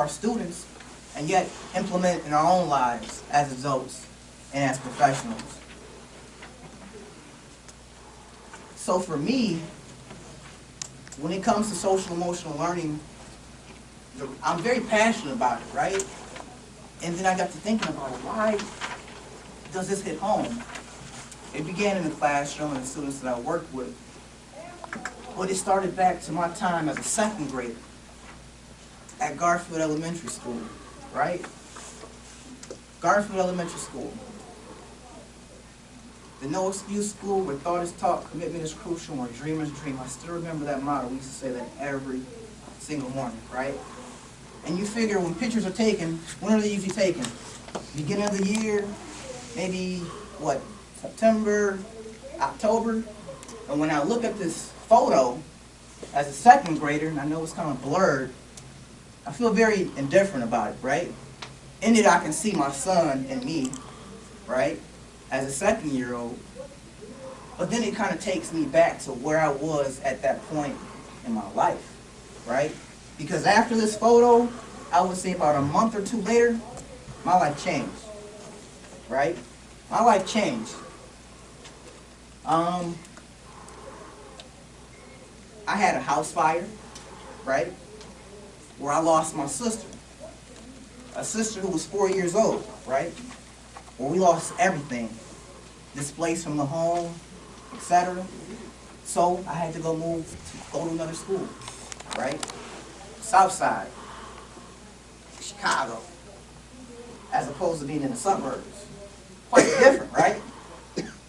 our students and yet implement it in our own lives as adults and as professionals. So for me, when it comes to social emotional learning, I'm very passionate about it, right? And then I got to thinking about why does this hit home? It began in the classroom and the students that I worked with, but it started back to my time as a second grader at Garfield Elementary School, right? Garfield Elementary School. The no excuse school where thought is taught, commitment is crucial, where dreamers dream. I still remember that motto. We used to say that every single morning, right? And you figure when pictures are taken, when are they usually taken? Beginning of the year, maybe, what, September, October? And when I look at this photo as a second grader, and I know it's kind of blurred, I feel very indifferent about it, right? In it I can see my son and me, right, as a second-year-old. But then it kind of takes me back to where I was at that point in my life, right? Because after this photo, I would say about a month or two later, my life changed, right? My life changed. I had a house fire, right, where I lost my sister. A sister who was 4 years old, right? Where we lost everything. Displaced from the home, etc. So I had to go to another school, right? South Side, Chicago, as opposed to being in the suburbs. Quite different, right?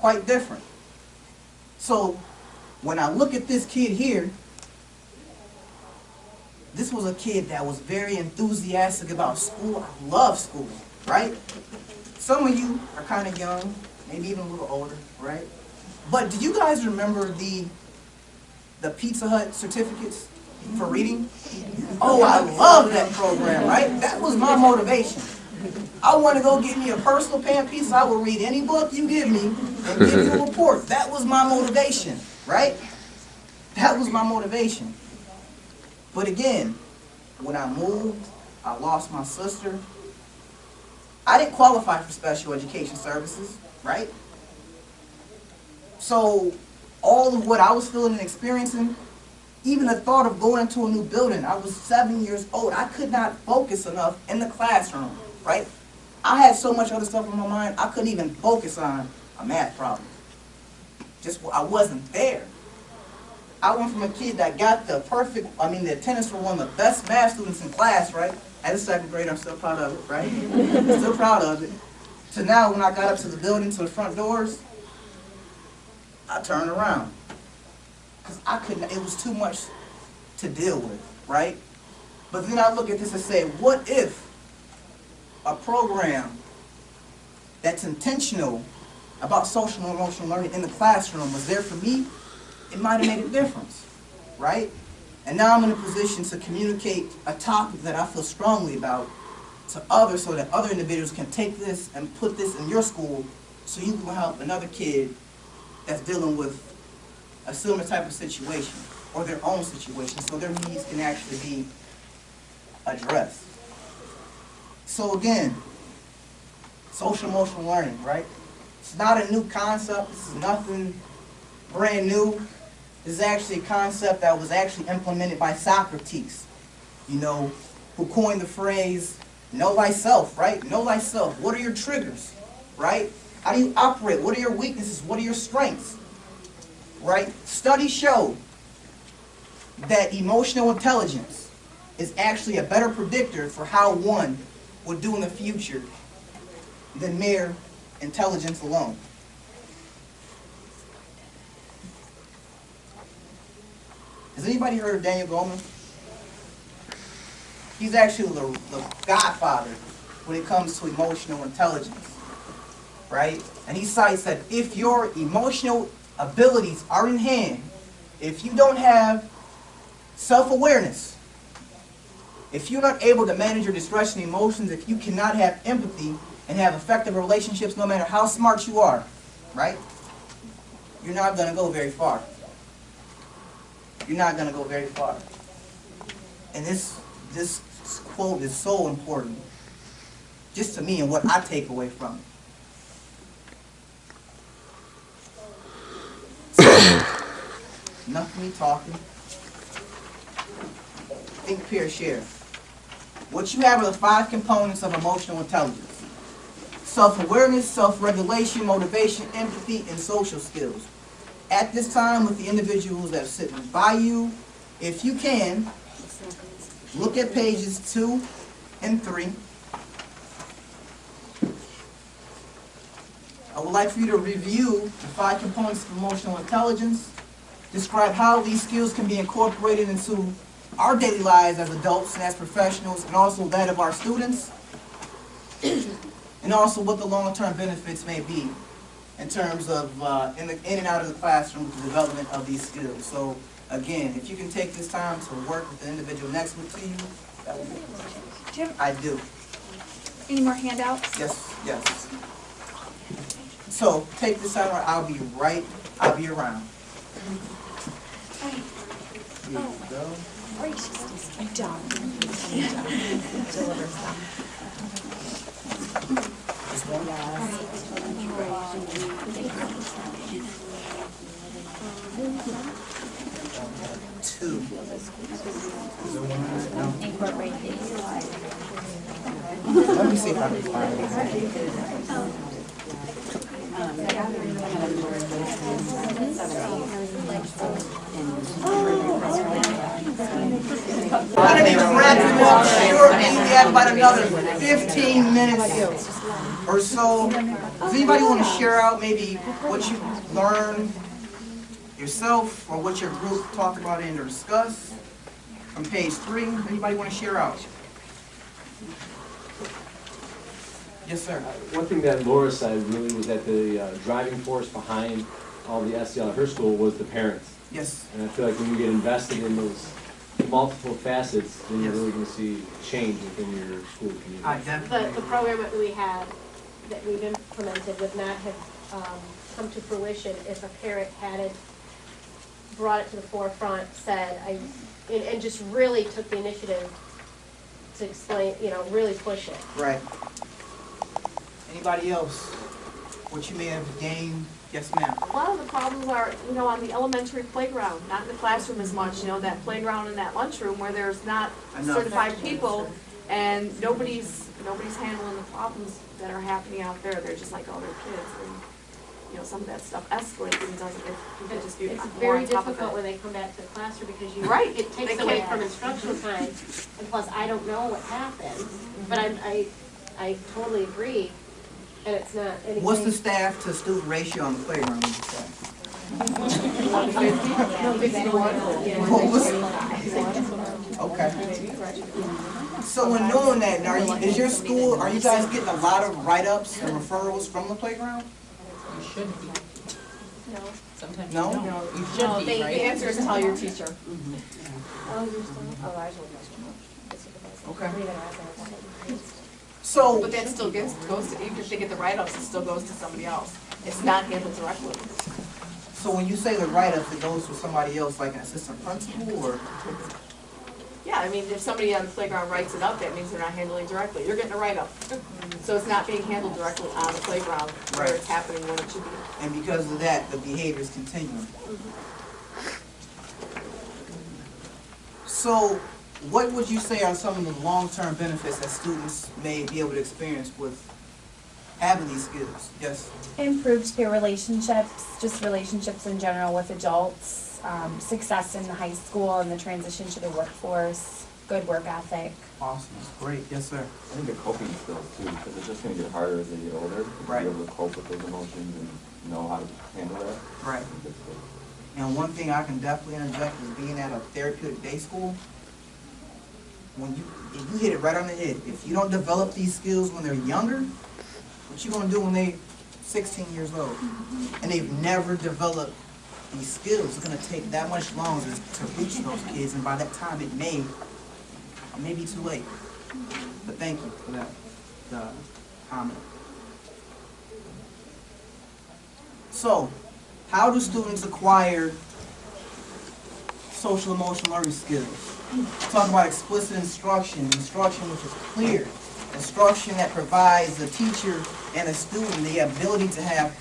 Quite different. So when I look at this kid here, this was a kid that was very enthusiastic about school. I love school, right? Some of you are kind of young, maybe even a little older, right? But do you guys remember the Pizza Hut certificates for reading? Oh, I love that program, right? That was my motivation. I want to go get me a personal pan pizza. I will read any book you give me and give you a report. That was my motivation, right? That was my motivation. But again, when I moved, I lost my sister. I didn't qualify for special education services, right? So all of what I was feeling and experiencing, even the thought of going into a new building, I was 7 years old. I could not focus enough in the classroom, right? I had so much other stuff in my mind, I couldn't even focus on a math problem. I wasn't there. I went from a kid that got the attendance for one of the best math students in class, right? As a second grader, I'm still proud of it, right? Still proud of it. To now, when I got up to the building, to the front doors, I turned around. Because I couldn't, it was too much to deal with, right? But then I look at this and say, what if a program that's intentional about social and emotional learning in the classroom was there for me? It might have made a difference, right? And now I'm in a position to communicate a topic that I feel strongly about to others so that other individuals can take this and put this in your school so you can help another kid that's dealing with a similar type of situation or their own situation so their needs can actually be addressed. So again, social emotional learning, right? It's not a new concept. This is nothing brand new. This is actually a concept that was actually implemented by Socrates, who coined the phrase, know thyself, right? Know thyself. What are your triggers, right? How do you operate? What are your weaknesses? What are your strengths, right? Studies show that emotional intelligence is actually a better predictor for how one will do in the future than mere intelligence alone. Has anybody heard of Daniel Goleman? He's actually the godfather when it comes to emotional intelligence, right? And he cites that if your emotional abilities are in hand, if you don't have self-awareness, if you're not able to manage your distress and emotions, if you cannot have empathy and have effective relationships no matter how smart you are, right? You're not going to go very far. You're not going to go very far. And this this quote is so important, just to me and what I take away from it. Enough of me talking. Think, peer, share. What you have are the 5 components of emotional intelligence: self-awareness, self-regulation, motivation, empathy, and social skills. At this time, with the individuals that are sitting by you, if you can, look at pages 2 and 3. I would like for you to review the 5 components of emotional intelligence, describe how these skills can be incorporated into our daily lives as adults and as professionals, and also that of our students, and also what the long-term benefits may be in terms of in and out of the classroom with the development of these skills. So again, if you can take this time to work with the individual next to you, that would be Jim, I do. any more handouts? Yes, yes. So take this time, I'll be around. Here you go. Done. Deliver stuff. This one? 2. Is there one more? No? Incorporate these. Let me see if I can find it. I'm going to be wrapping up shortly. We have about another 15 minutes or so. Does anybody want to share out maybe what you learned yourself or what your group talked about and discussed from page 3? Anybody want to share out? Yes, sir. One thing that Laura said really was that the driving force behind all the SEL at her school was the parents. Yes. And I feel like when you get invested in those multiple facets, then you're Yes. really going to see change within your school community. I definitely. The program that we had, that we've implemented, would not have come to fruition if a parent hadn't brought it to the forefront, said, and just really took the initiative to explain, really push it. Right. Anybody else? What you may have gained? Yes, ma'am. A lot of the problems are, on the elementary playground, not in the classroom as much, that playground in that lunchroom where there's not Enough. certified people and nobody's handling the problems that are happening out there. They're just like, oh, they're kids. And, some of that stuff escalates and doesn't, you could just be It's more very on top of difficult it. when they come back to the classroom because Right. it takes They away can't- from instructional time, and plus I don't know what happened. But I totally agree, and it's not anything. What's the staff to student ratio on the playground? Would you say? What was it? Okay. So when doing that, now, is your school, are you guys getting a lot of write-ups and referrals from the playground? You should be. No. Sometimes No? you don't. You should be, The right? answer is tell your teacher. Okay. So, But that still goes to, even if they get the write-ups, it still goes to somebody else. It's not handled directly. so when you say the write-ups, it goes to somebody else, like an assistant principal, or? Yeah, I mean, if somebody on the playground writes it up, that means they're not handling directly. You're getting a write-up. So it's not being handled directly on the playground where Right. it's happening when it should be. And because of that, the behavior is continuing. So, what would you say are some of the long-term benefits that students may be able to experience with having these skills? Yes? Improved peer relationships, just relationships in general with adults, success in the high school and the transition to the workforce, good work ethic. Awesome. Great. Yes, sir. I think the coping skills too, because it's just going to get harder as they get older. Right. To be able to cope with those emotions and know how to handle that. Right. I think that's good. And one thing I can definitely interject is being at a therapeutic day school. If you hit it right on the head, if you don't develop these skills when they're younger, what you gonna do when they're 16 years old? And they've never developed these skills. It's gonna take that much longer to reach those kids, and by that time it may be too late. But thank you for that comment. So, how do students acquire social emotional learning skills. Talk about explicit instruction which is clear, instruction that provides the teacher and the student the ability to have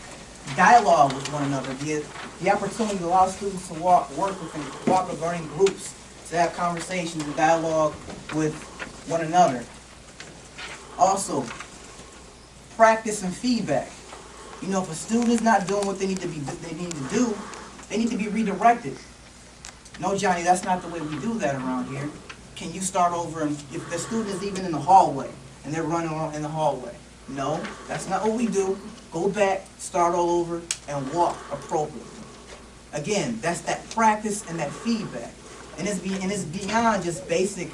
dialogue with one another, the opportunity to allow students to work within cooperative learning groups, to have conversations and dialogue with one another. Also, practice and feedback. You know, if a student is not doing what they need to do, they need to be redirected. No, Johnny, that's not the way we do that around here. Can you start over? And if the student is even in the hallway and they're running around in the hallway, no, that's not what we do. Go back, start all over, and walk appropriately. Again, that's that practice and that feedback. And it's beyond just basic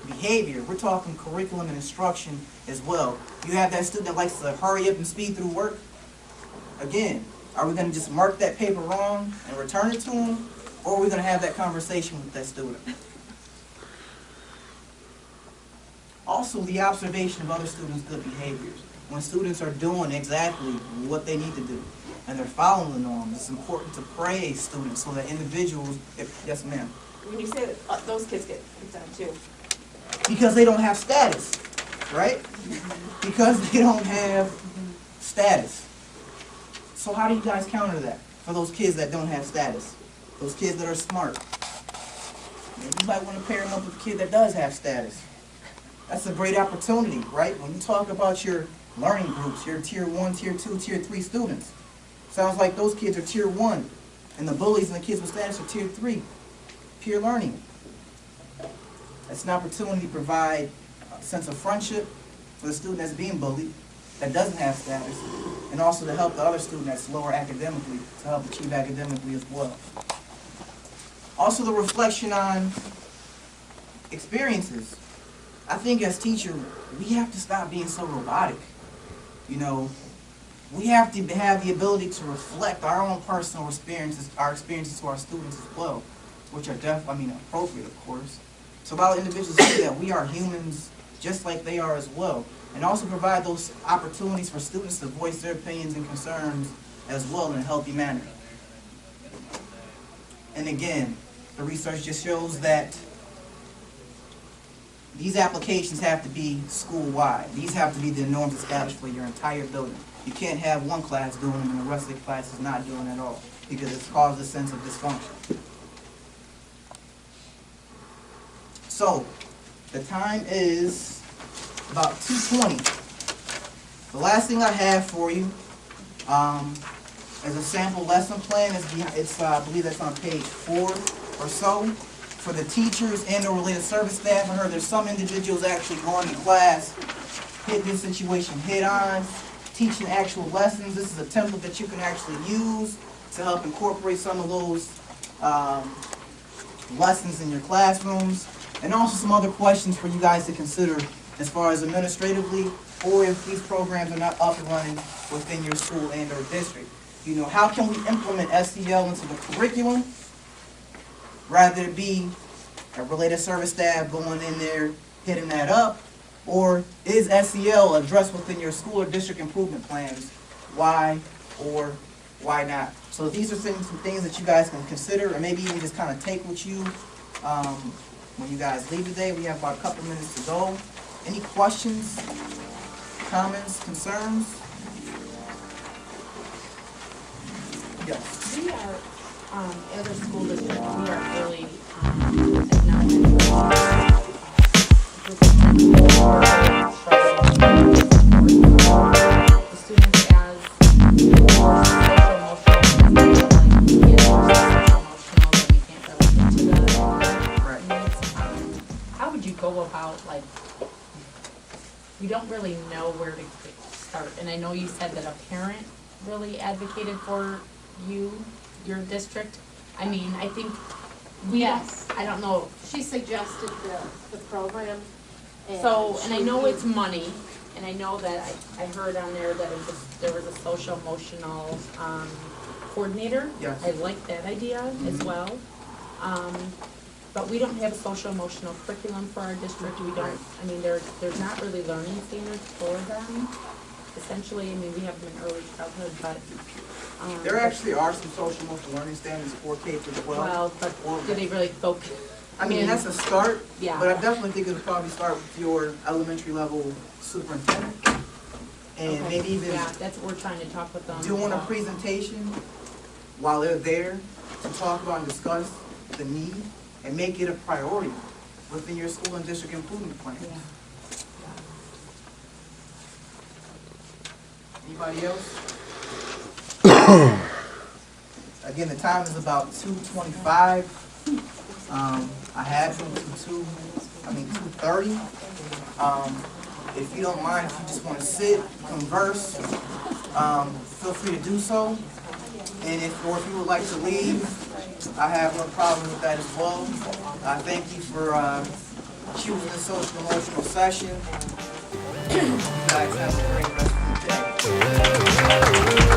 behavior. We're talking curriculum and instruction as well. You have that student that likes to hurry up and speed through work. Again, are we going to just mark that paper wrong and return it to them? Or are we going to have that conversation with that student? Also, the observation of other students' good behaviors. When students are doing exactly what they need to do and they're following the norms, it's important to praise students so that individuals, yes ma'am. When you say that, those kids get picked on too. Because they don't have status, right? Because they don't have status. So how do you guys counter that for those kids that don't have status? Those kids that are smart. You might want to pair them up with a kid that does have status. That's a great opportunity, right? When you talk about your learning groups, your tier 1, tier 2, tier 3 students. Sounds like those kids are tier 1, and the bullies and the kids with status are tier 3, peer learning. That's an opportunity to provide a sense of friendship for the student that's being bullied, that doesn't have status, and also to help the other student that's lower academically, to help achieve academically as well. Also the reflection on experiences. I think as teachers, we have to stop being so robotic. You know, we have to have the ability to reflect our own personal experiences, our experiences to our students as well, which are appropriate, of course. So allow individuals to see that we are humans just like they are as well, and also provide those opportunities for students to voice their opinions and concerns as well in a healthy manner. And again, the research just shows that these applications have to be school-wide. These have to be the norms established for your entire building. You can't have one class doing them and the rest of the class is not doing it at all, because it's caused a sense of dysfunction. So, the time is about 2:20. The last thing I have for you is a sample lesson plan. I believe that's on page 4 or so. For the teachers and the related service staff, I heard there's some individuals actually going to class, hit this situation head on, teaching actual lessons. This is a template that you can actually use to help incorporate some of those lessons in your classrooms. And also some other questions for you guys to consider as far as administratively, or if these programs are not up and running within your school and or district. You know, how can we implement SEL into the curriculum rather than be a related service staff going in there hitting that up? Or is SEL addressed within your school or district improvement plans? Why or why not? So these are some things that you guys can consider, and maybe even just kind of take with you when you guys leave today. We have about a couple minutes to go. Any questions, comments, concerns? Yes. We are, as a school district, we are really acknowledging the students as how would you go about, like, we don't really know where to start, and I know you said that a parent really advocated for your district. I mean, I think Yes. I don't know. She suggested the program. And I know it's money, and I know that I heard on there that there was a social emotional coordinator. Yes. I like that idea as well. But we don't have a social emotional curriculum for our district. We don't, I mean, there's not really learning standards for them. Essentially, I mean, we have them in early childhood, but There actually are some social emotional learning standards for K through 12. Well, but do they really focus? I mean, that's a start, Yeah. but I definitely think it'll probably start with your elementary level superintendent. And Okay. maybe even Yeah, that's what we're trying to talk with them. doing a about. presentation while they're there to talk about and discuss the need and make it a priority within your school and district improvement plan. Yeah. Anybody else? Again, the time is about 2:25. I had from 2:30. If you don't mind, if you just want to sit, converse, feel free to do so. And if you would like to leave, I have no problem with that as well. I thank you for choosing the social emotional session. You guys have a great rest of the day.